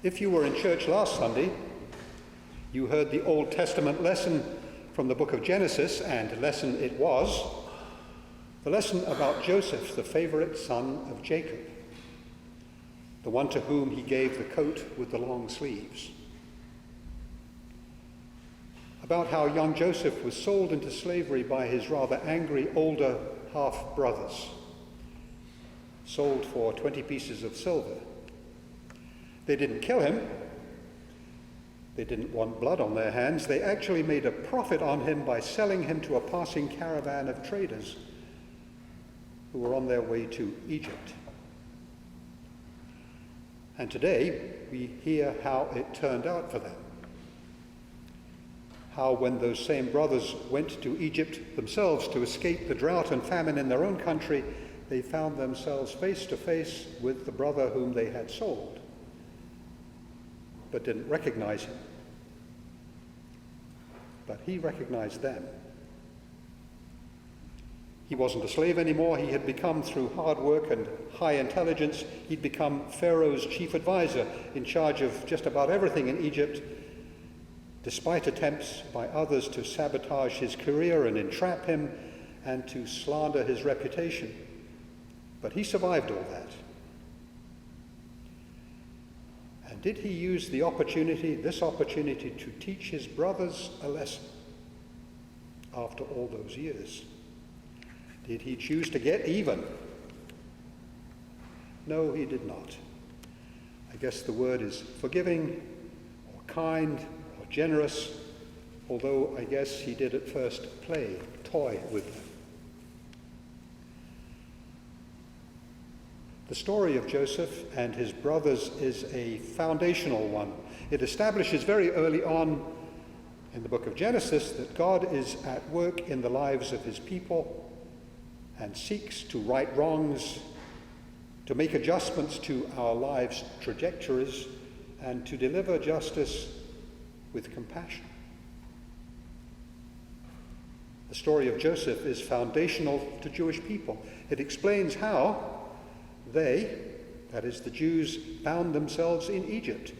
If you were in church last Sunday, you heard the Old Testament lesson from the book of Genesis, and lesson it was, the lesson about Joseph, the favorite son of Jacob, the one to whom he gave the coat with the long sleeves. About how young Joseph was sold into slavery by his rather angry older half-brothers, sold for 20 pieces of silver. They didn't kill him. They didn't want blood on their hands. They actually made a profit on him by selling him to a passing caravan of traders who were on their way to Egypt. And today, we hear how it turned out for them. How when those same brothers went to Egypt themselves to escape the drought and famine in their own country, they found themselves face to face with the brother whom they had sold, but didn't recognize him. But he recognized them. He wasn't a slave anymore. He had become, through hard work and high intelligence, he'd become Pharaoh's chief advisor, in charge of just about everything in Egypt, despite attempts by others to sabotage his career and entrap him and to slander his reputation. But he survived all that. And did he use this opportunity to teach his brothers a lesson after all those years? Did he choose to get even? No, he did not. I guess the word is forgiving or kind or generous, although I guess he did at first toy with them. The story of Joseph and his brothers is a foundational one. It establishes very early on in the book of Genesis that God is at work in the lives of his people and seeks to right wrongs, to make adjustments to our lives' trajectories, and to deliver justice with compassion. The story of Joseph is foundational to Jewish people. It explains how they, that is the Jews, found themselves in Egypt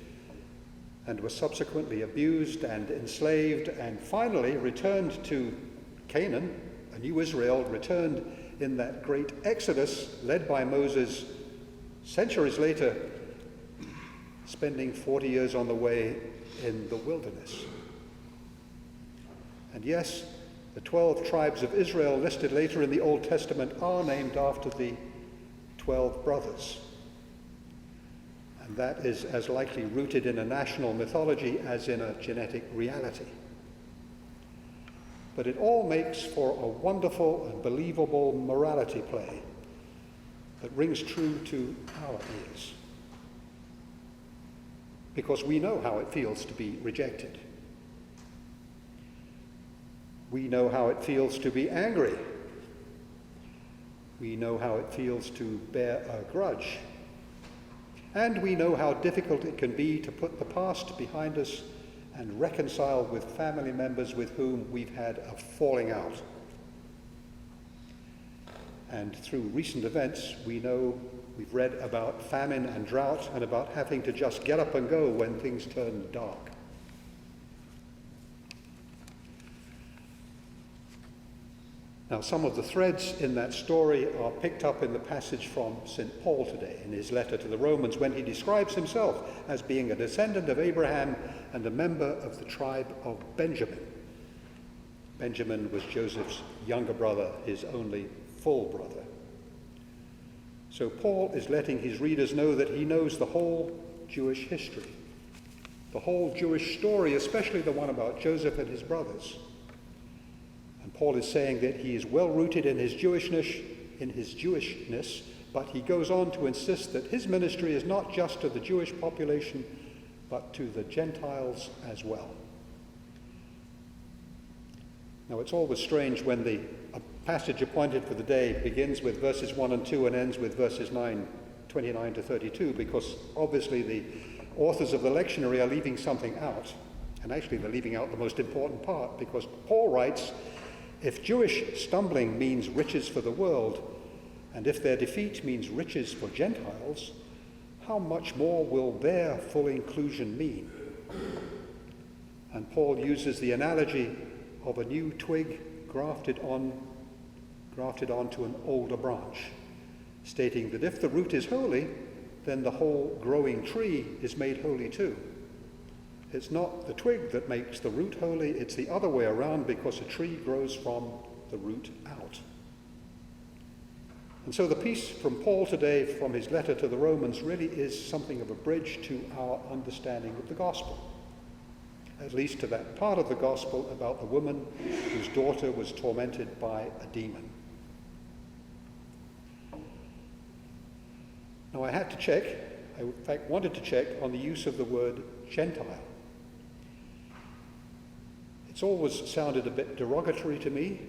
and were subsequently abused and enslaved and finally returned to Canaan, a new Israel, returned in that great exodus led by Moses centuries later, spending 40 years on the way in the wilderness. And yes, the 12 tribes of Israel listed later in the Old Testament are named after the 12 brothers. And that is as likely rooted in a national mythology as in a genetic reality. But it all makes for a wonderful and believable morality play that rings true to our ears. Because we know how it feels to be rejected. We know how it feels to be angry. We know how it feels to bear a grudge. And we know how difficult it can be to put the past behind us and reconcile with family members with whom we've had a falling out. And through recent events, we know we've read about famine and drought and about having to just get up and go when things turn dark. Now, some of the threads in that story are picked up in the passage from St. Paul today in his letter to the Romans, when he describes himself as being a descendant of Abraham and a member of the tribe of Benjamin. Benjamin was Joseph's younger brother, his only full brother. So Paul is letting his readers know that he knows the whole Jewish history, the whole Jewish story, especially the one about Joseph and his brothers. And Paul is saying that he is well rooted in his Jewishness, but he goes on to insist that his ministry is not just to the Jewish population, but to the Gentiles as well. Now, it's always strange when the passage appointed for the day begins with verses 1 and 2 and ends with verses 29 to 32, because obviously the authors of the lectionary are leaving something out. And actually they're leaving out the most important part, because Paul writes, if Jewish stumbling means riches for the world, and if their defeat means riches for Gentiles, how much more will their full inclusion mean? And Paul uses the analogy of a new twig grafted onto an older branch, stating that if the root is holy, then the whole growing tree is made holy too. It's not the twig that makes the root holy, it's the other way around, because a tree grows from the root out. And so the piece from Paul today, from his letter to the Romans, really is something of a bridge to our understanding of the gospel, at least to that part of the gospel about the woman whose daughter was tormented by a demon. Now I had to check, I in fact wanted to check on the use of the word Gentile. It's always sounded a bit derogatory to me.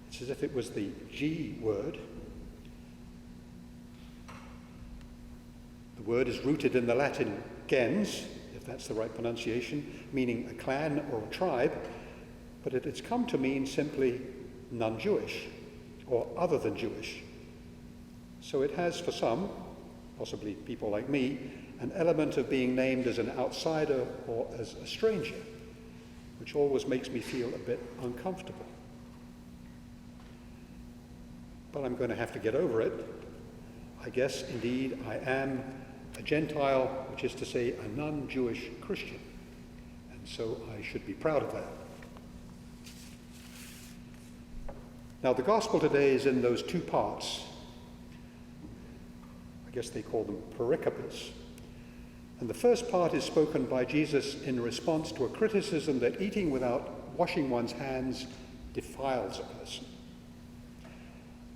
It's as if it was the G word. The word is rooted in the Latin gens, if that's the right pronunciation, meaning a clan or a tribe, but it's come to mean simply non-Jewish or other than Jewish. So it has for some, possibly people like me, an element of being named as an outsider or as a stranger, which always makes me feel a bit uncomfortable. But I'm going to have to get over it. I guess, indeed, I am a Gentile, which is to say a non-Jewish Christian. And so I should be proud of that. Now, the gospel today is in those two parts. I guess they call them pericopes. And the first part is spoken by Jesus in response to a criticism that eating without washing one's hands defiles a person.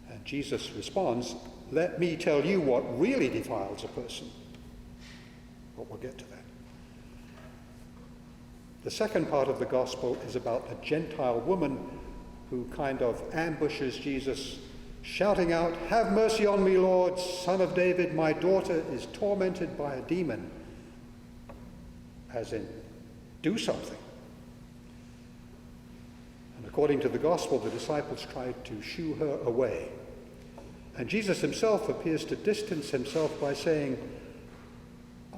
And Jesus responds, "Let me tell you what really defiles a person." But we'll get to that. The second part of the gospel is about a Gentile woman who kind of ambushes Jesus, shouting out, "Have mercy on me, Lord, Son of David, my daughter is tormented by a demon." As in, do something. And according to the gospel, the disciples tried to shoo her away. And Jesus himself appears to distance himself by saying,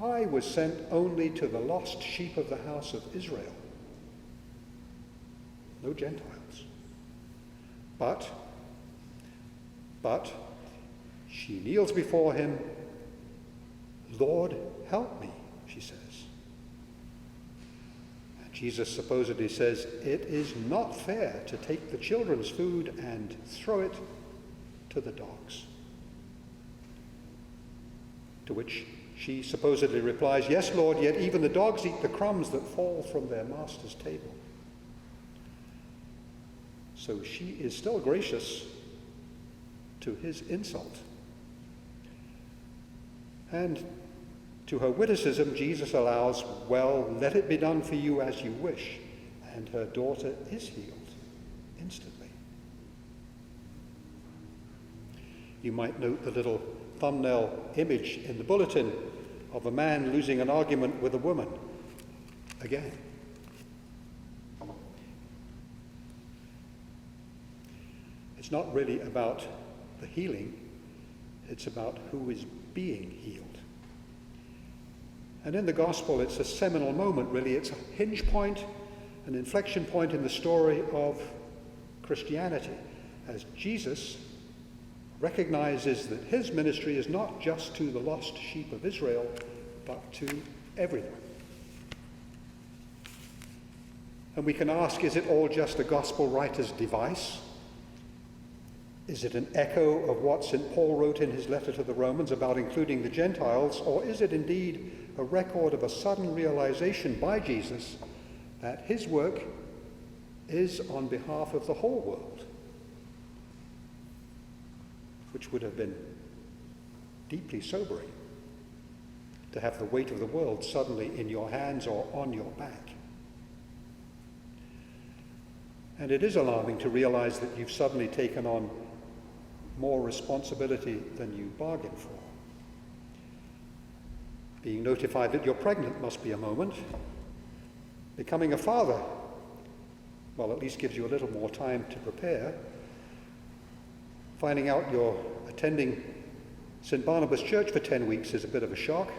"I was sent only to the lost sheep of the house of Israel." No Gentiles. But she kneels before him. "Lord, help me," she says. And Jesus supposedly says, "It is not fair to take the children's food and throw it to the dogs." To which she supposedly replies, "Yes, Lord, yet even the dogs eat the crumbs that fall from their master's table." So she is still gracious to his insult. And to her witticism, Jesus allows, "Well, let it be done for you as you wish." And her daughter is healed instantly. You might note the little thumbnail image in the bulletin of a man losing an argument with a woman. Again. It's not really about the healing, it's about who is being healed. And in the gospel, it's a seminal moment, really. It's a hinge point, an inflection point in the story of Christianity, as Jesus recognizes that his ministry is not just to the lost sheep of Israel, but to everyone. And we can ask, is it all just a gospel writer's device? Is it an echo of what St. Paul wrote in his letter to the Romans about including the Gentiles, or is it indeed a record of a sudden realization by Jesus that his work is on behalf of the whole world, which would have been deeply sobering to have the weight of the world suddenly in your hands or on your back. And it is alarming to realize that you've suddenly taken on more responsibility than you bargained for. Being notified that you're pregnant must be a moment. Becoming a father, well, at least gives you a little more time to prepare. Finding out you're attending St. Barnabas Church for 10 weeks is a bit of a shock.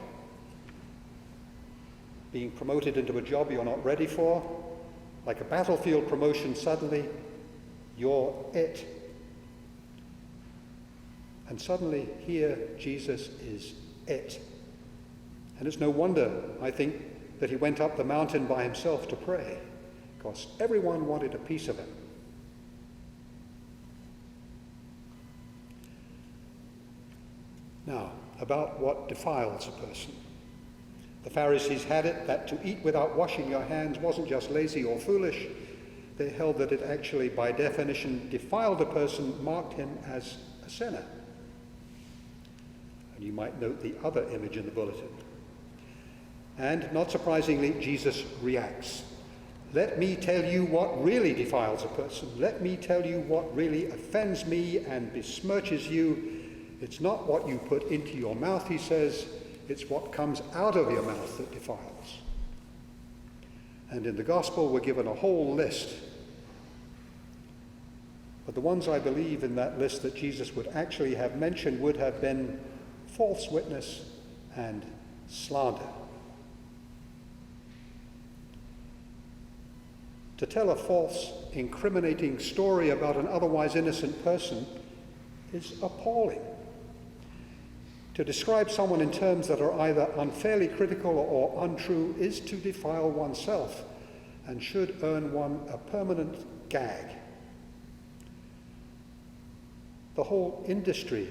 Being promoted into a job you're not ready for, like a battlefield promotion, suddenly you're it. And suddenly here Jesus is it. And it's no wonder, I think, that he went up the mountain by himself to pray, because everyone wanted a piece of him. Now, about what defiles a person. The Pharisees had it that to eat without washing your hands wasn't just lazy or foolish. They held that it actually, by definition, defiled a person, marked him as a sinner. And you might note the other image in the bulletin. And, not surprisingly, Jesus reacts. Let me tell you what really defiles a person. Let me tell you what really offends me and besmirches you. It's not what you put into your mouth, he says. It's what comes out of your mouth that defiles. And in the gospel, we're given a whole list. But the ones I believe in that list that Jesus would actually have mentioned would have been false witness and slander. To tell a false, incriminating story about an otherwise innocent person is appalling. To describe someone in terms that are either unfairly critical or untrue is to defile oneself and should earn one a permanent gag. The whole industry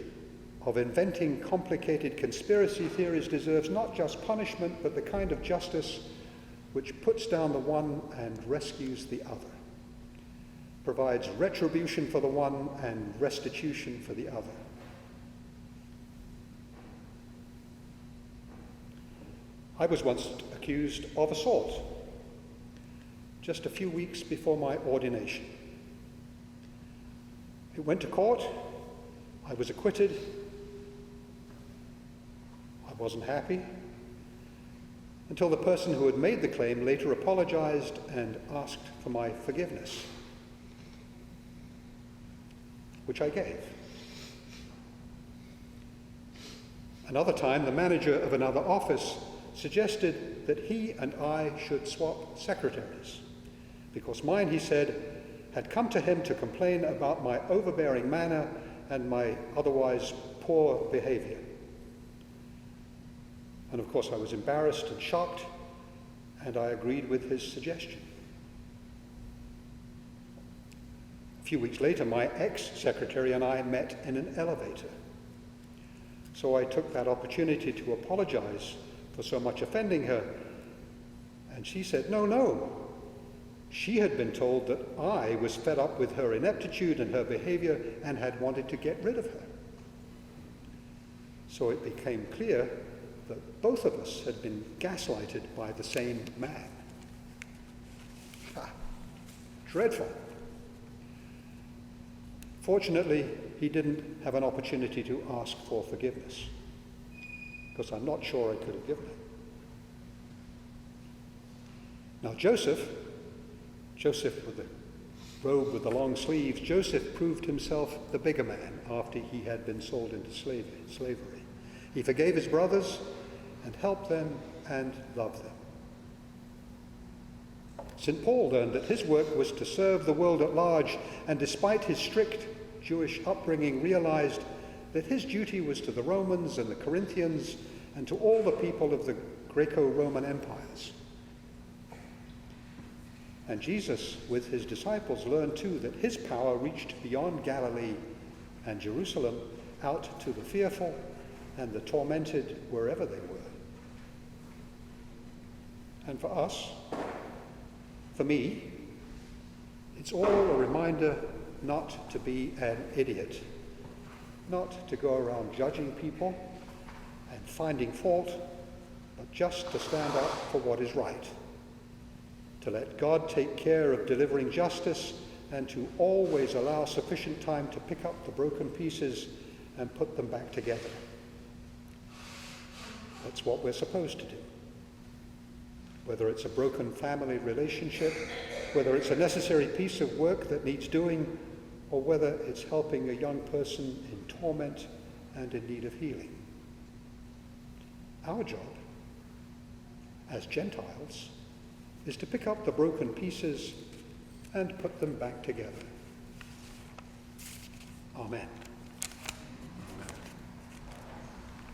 of inventing complicated conspiracy theories deserves not just punishment, but the kind of justice which puts down the one and rescues the other, provides retribution for the one and restitution for the other. I was once accused of assault, just a few weeks before my ordination. It went to court. I was acquitted. I wasn't happy, until the person who had made the claim later apologized and asked for my forgiveness, which I gave. Another time, the manager of another office suggested that he and I should swap secretaries, because mine, he said, had come to him to complain about my overbearing manner and my otherwise poor behavior. And of course I was embarrassed and shocked, and I agreed with his suggestion. A few weeks later, my ex-secretary and I met in an elevator. So I took that opportunity to apologize for so much offending her. And she said, no. She had been told that I was fed up with her ineptitude and her behavior and had wanted to get rid of her. So it became clear that both of us had been gaslighted by the same man. Dreadful. Fortunately, he didn't have an opportunity to ask for forgiveness, because I'm not sure I could have given it. Now Joseph with the robe with the long sleeves, Joseph proved himself the bigger man after he had been sold into slavery. He forgave his brothers and helped them and loved them. St. Paul learned that his work was to serve the world at large, and despite his strict Jewish upbringing, realized that his duty was to the Romans and the Corinthians and to all the people of the Greco-Roman empires. And Jesus, with his disciples, learned too that his power reached beyond Galilee and Jerusalem, out to the fearful and the tormented wherever they were. And for us, for me, it's all a reminder not to be an idiot, not to go around judging people and finding fault, but just to stand up for what is right, to let God take care of delivering justice, and to always allow sufficient time to pick up the broken pieces and put them back together. That's what we're supposed to do. Whether it's a broken family relationship, whether it's a necessary piece of work that needs doing, or whether it's helping a young person in torment and in need of healing. Our job, as Gentiles, is to pick up the broken pieces and put them back together. Amen.